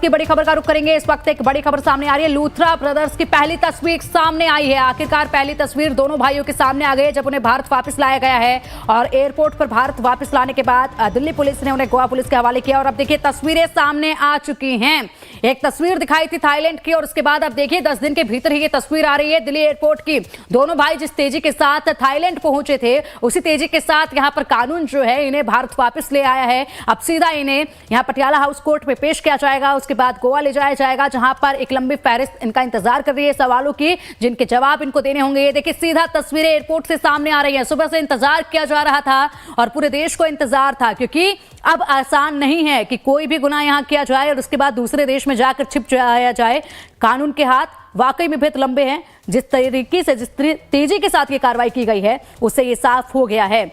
की बड़ी खबर का रुख करेंगे। इस वक्त एक बड़ी खबर सामने आ रही है। लूथरा ब्रदर्स की पहली तस्वीर सामने आई है। आखिरकार पहली तस्वीर दोनों भाइयों के सामने आ गई है जब उन्हें भारत वापस लाया गया है और एयरपोर्ट पर भारत वापस लाने के बाद दिल्ली पुलिस ने उन्हें गोवा पुलिस के हवाले किया। और अब देखिए तस्वीरें सामने आ चुकी हैं। एक तस्वीर दिखाई थी थाईलैंड की और उसके बाद अब देखिए 10 दिन के भीतर ही ये तस्वीर आ रही है दिल्ली एयरपोर्ट की। दोनों भाई जिस तेजी के साथ थाईलैंड पहुंचे थे उसी तेजी के साथ यहां पर कानून जो है इन्हें भारत वापस ले आया है। अब सीधा इन्हें यहां पटियाला हाउस कोर्ट में पेश किया जाएगा, उसके बाद गोवा ले जाया जाएगा जहां पर एक लंबी फहरिस्त इनका इंतजार कर रही है सवालों की जिनके जवाब इनको देने होंगे। ये देखिए सीधा तस्वीरें एयरपोर्ट से सामने आ रही है। सुबह से इंतजार किया जा रहा था और पूरे देश को इंतजार था क्योंकि अब आसान नहीं है कि कोई भी गुनाह यहां किया जाए और उसके बाद दूसरे देश में जाकर छिप जाया जाए। कानून के हाथ वाकई में बेहद लंबे हैं। जिस तरीके से जिस तेजी के साथ ये कार्रवाई की गई है उससे ये साफ हो गया है।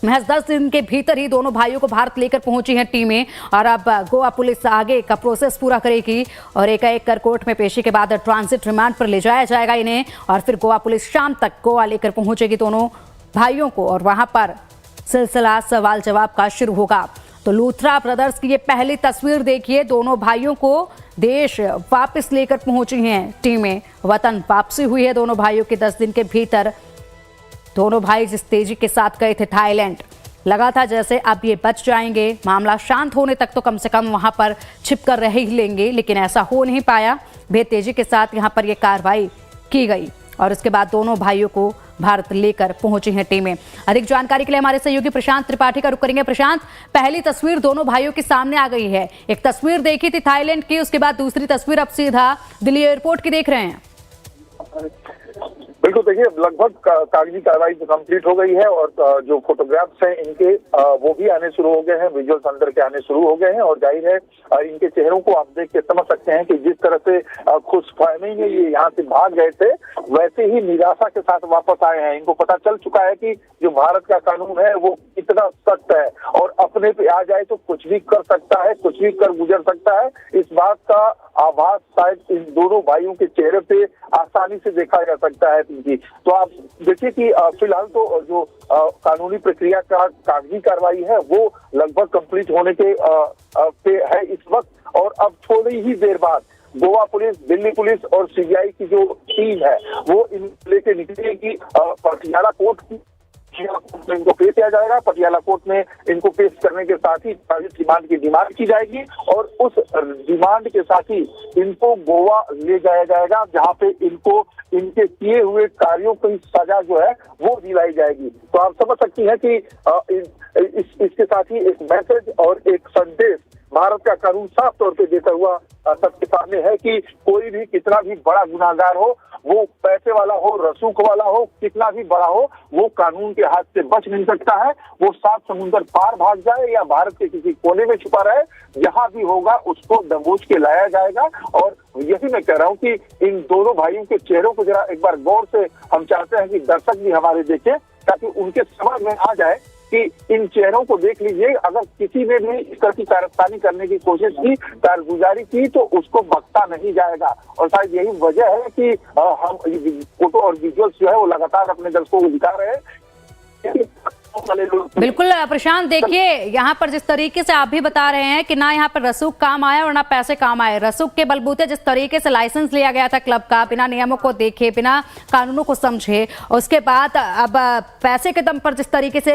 महज 10 दिन के भीतर ही दोनों भाइयों को भारत लेकर पहुंची हैं टीमें और अब गोवा पुलिस आगे का प्रोसेस पूरा करेगी और एक कर कोर्ट में पेशी के बाद ट्रांजिट रिमांड पर ले जाया जाएगा इन्हें और फिर गोवा पुलिस शाम तक गोवा लेकर पहुंचेगी दोनों भाइयों को और वहां पर सिलसिला सवाल जवाब का शुरू होगा। तो लूथरा ब्रदर्स की ये पहली तस्वीर देखिए। दोनों भाइयों को देश वापस लेकर पहुंची हैं टीमें। वतन वापसी हुई है दोनों भाइयों के 10 दिन के भीतर। दोनों भाई जिस तेजी के साथ गए थे थाईलैंड, लगा था जैसे अब ये बच जाएंगे, मामला शांत होने तक तो कम से कम वहां पर छिप कर रह ही लेंगे, लेकिन ऐसा हो नहीं पाया। बेहद तेजी के साथ यहां पर यह कार्रवाई की गई और उसके बाद दोनों भाइयों को भारत लेकर पहुंची हैं टीमें। अधिक जानकारी के लिए हमारे सहयोगी प्रशांत त्रिपाठी का रुख करेंगे। प्रशांत, पहली तस्वीर दोनों भाइयों के सामने आ गई है। एक तस्वीर देखी थी थाईलैंड की, उसके बाद दूसरी तस्वीर अब सीधा दिल्ली एयरपोर्ट की देख रहे हैं। बिल्कुल, देखिए लगभग कागजी कार्रवाई तो कंप्लीट हो गई है और जो फोटोग्राफ्स हैं इनके वो भी आने शुरू हो गए हैं, विजुअल्स अंदर के आने शुरू हो गए हैं और जाहिर है इनके चेहरों को आप देख के समझ सकते हैं कि जिस तरह से खुशफहमी में ये यहाँ से भाग गए थे वैसे ही निराशा के साथ वापस आए हैं। इनको पता चल चुका है कि जो भारत का कानून है वो कितना सख्त है और अपने पे आ जाए तो कुछ भी कर सकता है, कुछ भी कर गुजर सकता है। इस बात का आभास शायद इन दोनों भाइयों के चेहरे पे आसानी से देखा जा सकता है। तो आप देखिए कि फिलहाल तो जो कानूनी प्रक्रिया का कागजी कार्रवाई है वो लगभग कंप्लीट होने के पे है इस वक्त और अब थोड़ी ही देर बाद गोवा पुलिस, दिल्ली पुलिस और सीबीआई की जो टीम है वो इन लेके निकलेगी पटियाला कोर्ट की। इनको पेश किया जाएगा। पटियाला कोर्ट में इनको पेश करने के साथ ही रिमांड की डिमांड की जाएगी और उस डिमांड के साथ ही इनको गोवा ले जाया जाएगा जहां पे इनको इनके किए हुए कार्यों की सजा जो है वो दिलाई जाएगी। तो आप समझ सकती हैं कि इसके साथ ही एक मैसेज और एक संदेश भारत का कानून साफ तौर पे देता हुआ सबके सामने है कि कोई भी कितना भी बड़ा गुनाहगार हो, वो पैसे वाला हो, रसूख वाला हो, कितना भी बड़ा हो, वो कानून के हाथ से बच नहीं सकता है। वो 7 समुंदर पार भाग जाए या भारत के किसी कोने में छुपा रहे, जहां भी होगा उसको दबोच के लाया जाएगा। और यही मैं कह रहा हूं कि इन दोनों भाइयों के चेहरों को जरा एक बार गौर से हम चाहते हैं कि दर्शक भी हमारे देखें ताकि उनके समझ में आ जाए कि इन चेहरों को देख लीजिए, अगर किसी ने भी इस तरह की कारस्तानी करने की कोशिश की, कारगुजारी की तो उसको बख्शा नहीं जाएगा। और शायद यही वजह है कि हम फोटो और विजुअल्स जो है वो लगातार अपने दर्शकों को दिखा रहे हैं। बिल्कुल प्रशांत, देखिए यहाँ पर जिस तरीके से आप भी बता रहे हैं कि ना यहाँ पर रसूख काम आया और ना पैसे काम आए। रसूख के बलबूते जिस तरीके से लाइसेंस लिया गया था क्लब का, बिना नियमों को देखे, बिना कानूनों को समझे, उसके बाद अब पैसे के दम पर जिस तरीके से